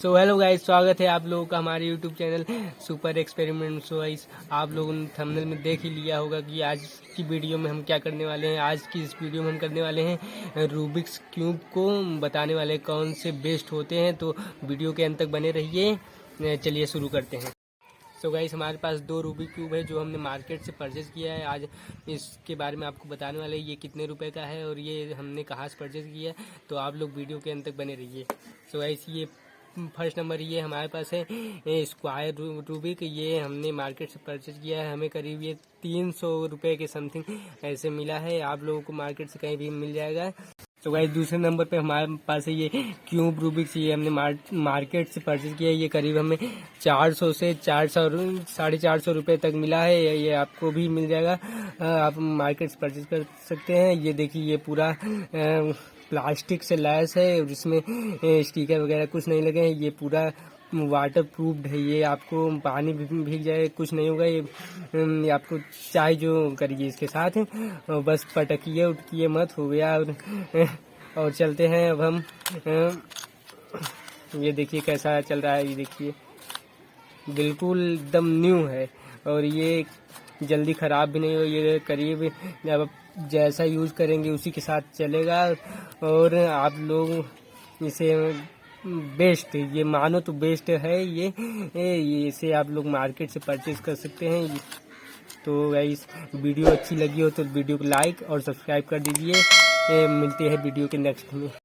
So hello guys, स्वागत है आप लोगों का हमारे YouTube channel super experiment. So guys, आप लोगों ने थंबनेल में देख ही लिया होगा कि आज की वीडियो में हम क्या करने वाले हैं। आज की इस वीडियो में हम करने वाले हैं रूबिक्स क्यूब को बताने वाले कौन से बेस्ट होते हैं। तो वीडियो के अंत तक बने रहिए। चलिए शुरू करते हैं। सो गाइस, हमारे पास 2 रूबिक क्यूब है जो हमने मार्केट से परचेज़ किया है। आज इसके बारे में आपको बताने वाले हैं ये कितने रुपए का है और ये हमने कहाँ से परचेज़ किया है। तो आप लोग वीडियो के अंत तक बने रहिए। सो गाइस, ये फर्स्ट नंबर ये हमारे पास है स्क्वायर रूबिक। ये हमने मार्केट से परचेज़ किया है। हमें करीब ये 300 रुपये के समथिंग ऐसे मिला है। आप लोगों को मार्केट से कहीं भी मिल जाएगा। तो गाइस, दूसरे नंबर पे हमारे पास है ये क्यूब रूबिक्स। ये हमने मार्केट से परचेज किया है। ये करीब हमें 400 से 450 रुपये तक मिला है। ये आपको भी मिल जाएगा। आप मार्केट से परचेज कर सकते हैं। ये देखिए, ये पूरा प्लास्टिक से लैस है और इसमें स्टिकर वगैरह कुछ नहीं लगे हैं। ये पूरा वाटर प्रूफ्ड है। ये आपको पानी भीग जाए कुछ नहीं होगा। ये आपको चाहे जो करिए इसके साथ और बस पटकिए उटकिए मत, हो गया। और चलते हैं अब हम। ये देखिए कैसा चल रहा है। ये देखिए बिल्कुल एकदम न्यू है और ये जल्दी ख़राब भी नहीं हो। ये करीब जब जैसा यूज़ करेंगे उसी के साथ चलेगा। और आप लोग इसे बेस्ट, ये मानो तो बेस्ट है। ये इसे आप लोग मार्केट से परचेज कर सकते हैं। तो गाइस, वीडियो अच्छी लगी हो तो वीडियो को लाइक और सब्सक्राइब कर दीजिए। मिलते हैं वीडियो के नेक्स्ट में।